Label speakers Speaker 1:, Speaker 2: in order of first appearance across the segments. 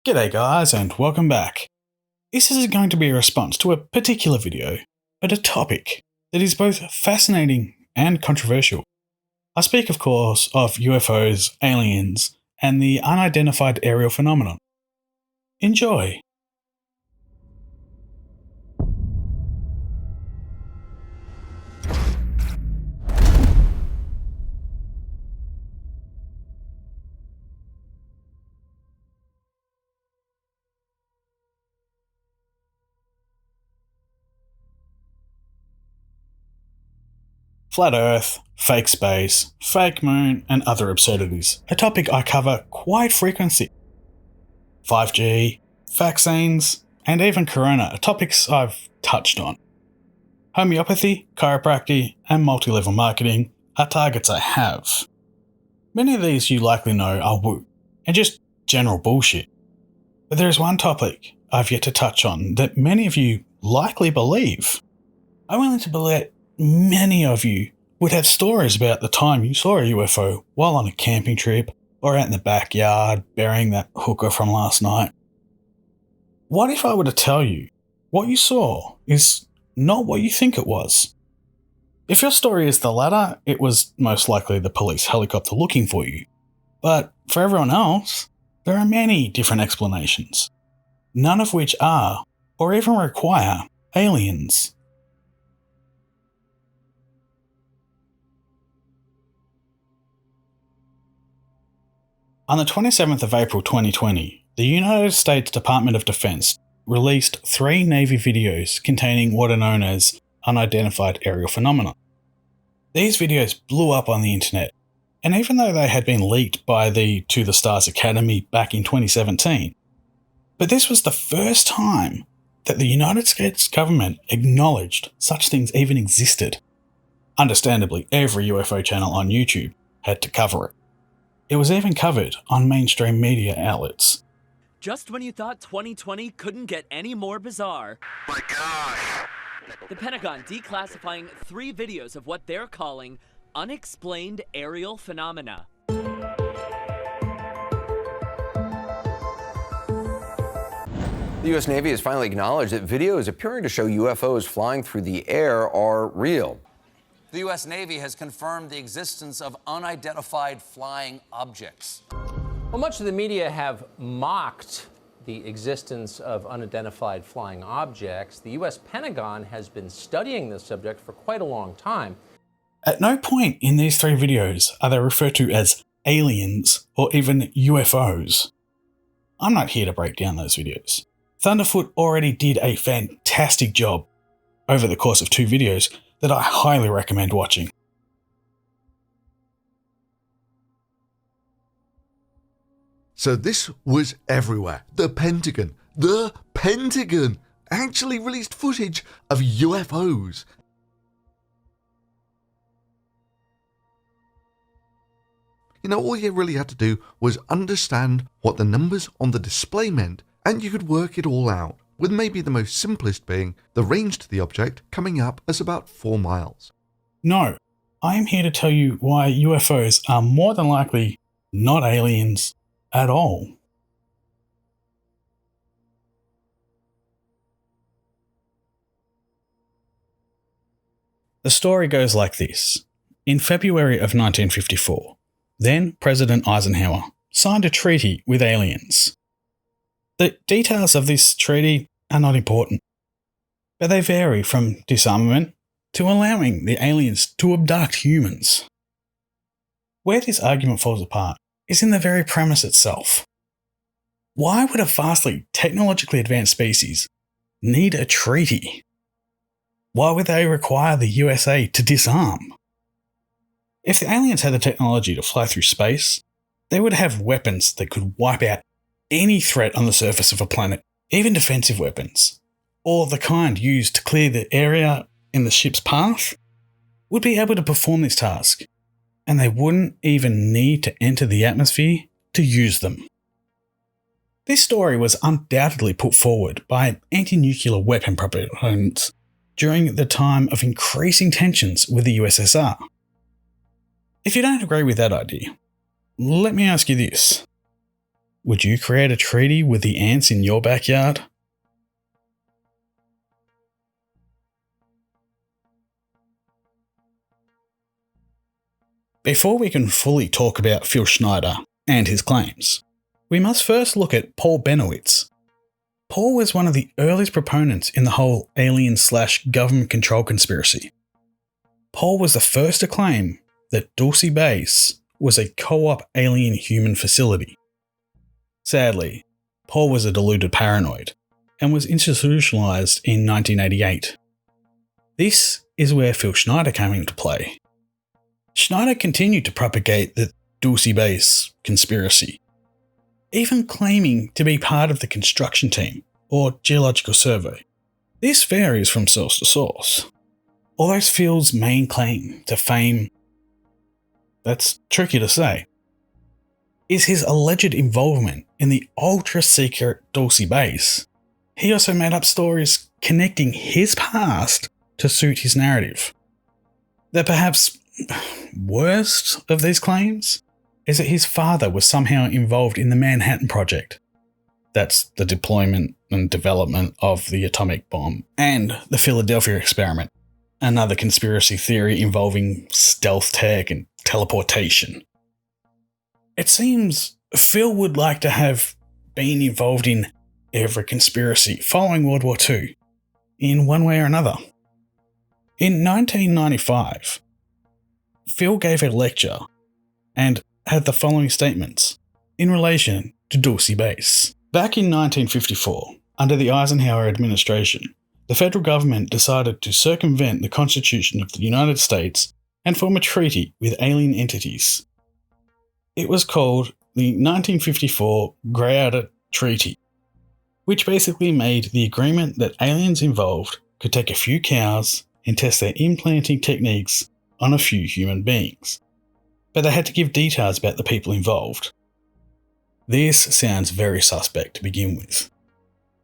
Speaker 1: G'day guys and welcome back. This is going to be a response to a particular video, but a topic that is both fascinating and controversial. I speak of course of UFOs, aliens, and the unidentified aerial phenomenon. Enjoy! Flat Earth, fake space, fake moon, and other absurdities, a topic I cover quite frequently. 5G, vaccines, and even Corona are topics I've touched on. Homeopathy, chiropractic, and multi-level marketing are targets I have. Many of these you likely know are woo, and just general bullshit. But there is one topic I've yet to touch on that many of you likely believe. I'm willing to bet many of you would have stories about the time you saw a UFO while on a camping trip or out in the backyard burying that hooker from last night. What if I were to tell you what you saw is not what you think it was? If your story is the latter, it was most likely the police helicopter looking for you. But for everyone else, there are many different explanations, none of which are, or even require, aliens. On the 27th of April 2020, the United States Department of Defense released 3 Navy videos containing what are known as unidentified aerial phenomena. These videos blew up on the internet, and even though they had been leaked by the To the Stars Academy back in 2017, but this was the first time that the United States government acknowledged such things even existed. Understandably, every UFO channel on YouTube had to cover it. It was even covered on mainstream media outlets.
Speaker 2: Just when you thought 2020 couldn't get any more bizarre.
Speaker 3: My gosh!
Speaker 2: The Pentagon declassifying 3 videos of what they're calling unexplained aerial phenomena.
Speaker 3: The U.S. Navy has finally acknowledged that videos appearing to show UFOs flying through the air are real.
Speaker 4: The U.S. Navy has confirmed the existence of unidentified flying objects.
Speaker 5: Well, much of the media have mocked the existence of unidentified flying objects. The U.S. Pentagon has been studying this subject for quite a long time.
Speaker 1: At no point in these 3 videos are they referred to as aliens or even UFOs. I'm not here to break down those videos. Thunderfoot already did a fantastic job over the course of 2 videos that I highly recommend watching.
Speaker 6: So this was everywhere. The Pentagon actually released footage of UFOs. You know, all you really had to do was understand what the numbers on the display meant, and you could work it all out, with maybe the most simplest being the range to the object coming up as about 4 miles.
Speaker 1: No, I am here to tell you why UFOs are more than likely not aliens at all. The story goes like this. In February of 1954, then President Eisenhower signed a treaty with aliens. The details of this treaty are not important, but they vary from disarmament to allowing the aliens to abduct humans. Where this argument falls apart is in the very premise itself. Why would a vastly technologically advanced species need a treaty? Why would they require the USA to disarm? If the aliens had the technology to fly through space, they would have weapons that could wipe out any threat on the surface of a planet, even defensive weapons, or the kind used to clear the area in the ship's path, would be able to perform this task, and they wouldn't even need to enter the atmosphere to use them. This story was undoubtedly put forward by anti-nuclear weapon proponents during the time of increasing tensions with the USSR. If you don't agree with that idea, let me ask you this. Would you create a treaty with the ants in your backyard? Before we can fully talk about Phil Schneider and his claims, we must first look at Paul Benowitz. Paul was one of the earliest proponents in the whole alien/government control conspiracy. Paul was the first to claim that Dulce Base was a co-op alien-human facility. Sadly, Paul was a deluded paranoid and was institutionalized in 1988. This is where Phil Schneider came into play. Schneider continued to propagate the Dulce Base conspiracy, even claiming to be part of the construction team or geological survey. This varies from source to source. Although Phil's main claim to fame, that's tricky to say, is his alleged involvement in the ultra-secret Dulce Base. He also made up stories connecting his past to suit his narrative. The perhaps worst of these claims is that his father was somehow involved in the Manhattan Project. That's the deployment and development of the atomic bomb, and the Philadelphia experiment, another conspiracy theory involving stealth tech and teleportation. It seems Phil would like to have been involved in every conspiracy following World War II, in one way or another. In 1995, Phil gave a lecture and had the following statements in relation to Dulce Base. Back in 1954, under the Eisenhower administration, the federal government decided to circumvent the Constitution of the United States and form a treaty with alien entities. It was called the 1954 Greada Treaty, which basically made the agreement that aliens involved could take a few cows and test their implanting techniques on a few human beings, but they had to give details about the people involved. This sounds very suspect to begin with.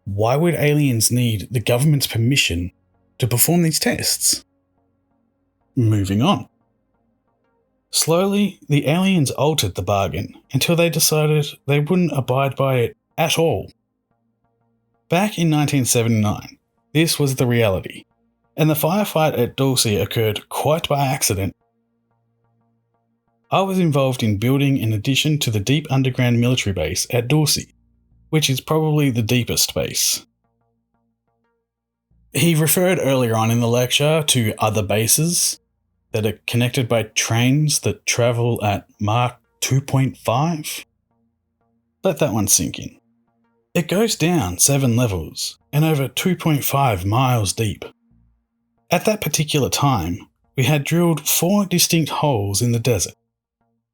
Speaker 1: Why would aliens need the government's permission to perform these tests? Moving on. Slowly, the aliens altered the bargain until they decided they wouldn't abide by it at all. Back in 1979, this was the reality, and the firefight at Dulce occurred quite by accident. I was involved in building an addition to the deep underground military base at Dulce, which is probably the deepest base. He referred earlier on in the lecture to other bases that are connected by trains that travel at Mach 2.5. Let that one sink in. It goes down 7 levels and over 2.5 miles deep. At that particular time, we had drilled 4 distinct holes in the desert,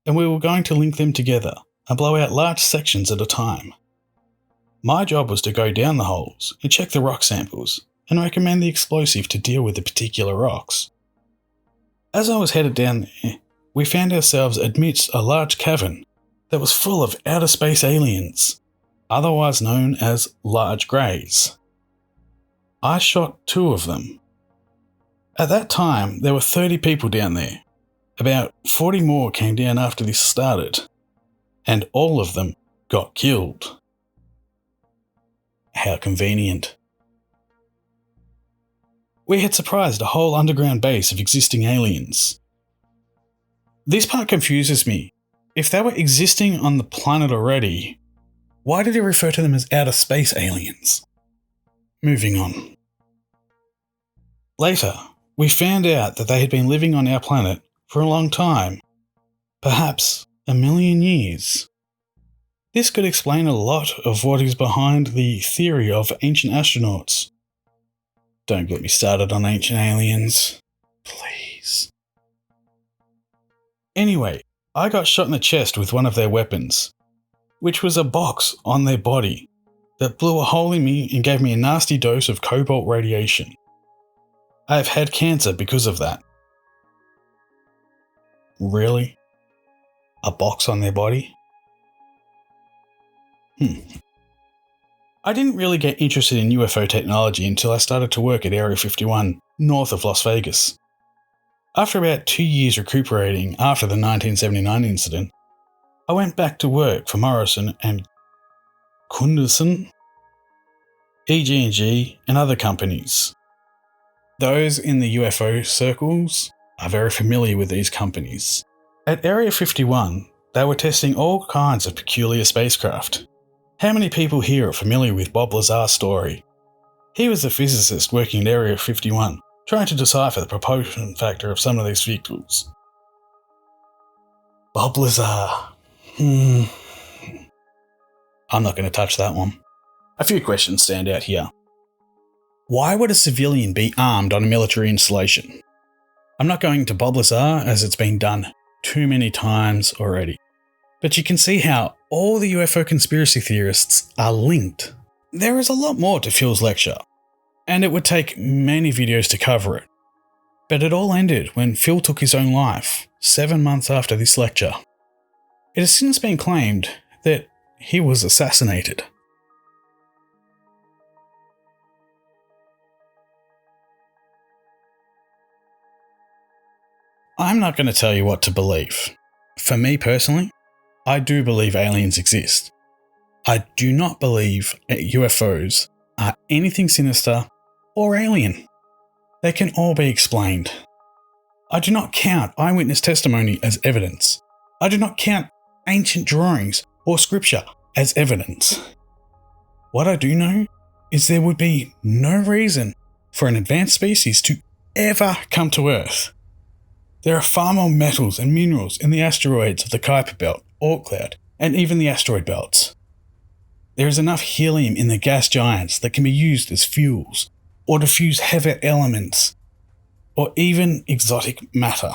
Speaker 1: and we were going to link them together and blow out large sections at a time. My job was to go down the holes and check the rock samples and recommend the explosive to deal with the particular rocks. As I was headed down there, we found ourselves amidst a large cavern that was full of outer space aliens, otherwise known as large greys. I shot 2 of them. At that time, there were 30 people down there. About 40 more came down after this started, and all of them got killed. How convenient. We had surprised a whole underground base of existing aliens. This part confuses me. If they were existing on the planet already, why did he refer to them as outer space aliens? Moving on. Later, we found out that they had been living on our planet for a long time, perhaps 1 million years. This could explain a lot of what is behind the theory of ancient astronauts. Don't get me started on ancient aliens, please. Anyway, I got shot in the chest with one of their weapons, which was a box on their body that blew a hole in me and gave me a nasty dose of cobalt radiation. I have had cancer because of that. Really? A box on their body? I didn't really get interested in UFO technology until I started to work at Area 51, north of Las Vegas. After about 2 years recuperating after the 1979 incident, I went back to work for Morrison and Kunderson, EG&G, and other companies. Those in the UFO circles are very familiar with these companies. At Area 51, they were testing all kinds of peculiar spacecraft. How many people here are familiar with Bob Lazar's story? He was a physicist working at Area 51, trying to decipher the propulsion factor of some of these vehicles. Bob Lazar. I'm not going to touch that one. A few questions stand out here. Why would a civilian be armed on a military installation? I'm not going to Bob Lazar as it's been done too many times already. But you can see how all the UFO conspiracy theorists are linked. There is a lot more to Phil's lecture, and it would take many videos to cover it. But it all ended when Phil took his own life, 7 months after this lecture. It has since been claimed that he was assassinated. I'm not going to tell you what to believe. For me personally, I do believe aliens exist. I do not believe UFOs are anything sinister or alien. They can all be explained. I do not count eyewitness testimony as evidence. I do not count ancient drawings or scripture as evidence. What I do know is there would be no reason for an advanced species to ever come to Earth. There are far more metals and minerals in the asteroids of the Kuiper Belt, Oort cloud, and even the asteroid belts. There is enough helium in the gas giants that can be used as fuels, or to fuse heavier elements, or even exotic matter.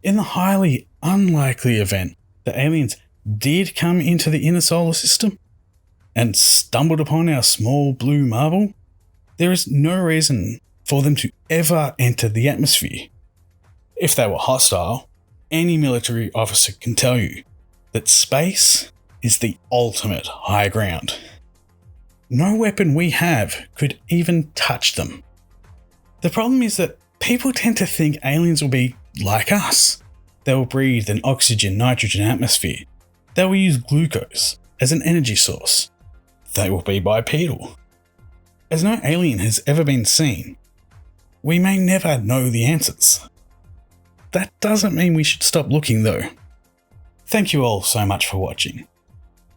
Speaker 1: In the highly unlikely event that aliens did come into the inner solar system and stumbled upon our small blue marble, there is no reason for them to ever enter the atmosphere. If they were hostile, any military officer can tell you that space is the ultimate high ground. No weapon we have could even touch them. The problem is that people tend to think aliens will be like us. They will breathe an oxygen-nitrogen atmosphere. They will use glucose as an energy source. They will be bipedal. As no alien has ever been seen, we may never know the answers. That doesn't mean we should stop looking though. Thank you all so much for watching.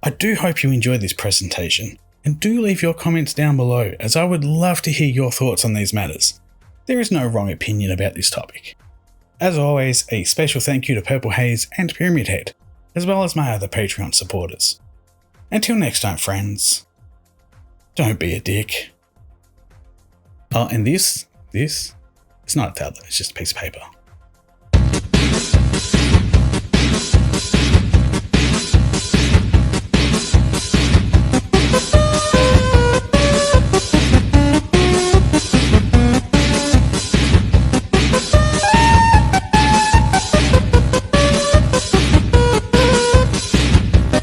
Speaker 1: I do hope you enjoyed this presentation, and do leave your comments down below as I would love to hear your thoughts on these matters. There is no wrong opinion about this topic. As always, a special thank you to Purple Haze and Pyramid Head, as well as my other Patreon supporters. Until next time, friends, don't be a dick. Oh, and this, it's not a tablet, it's just a piece of paper.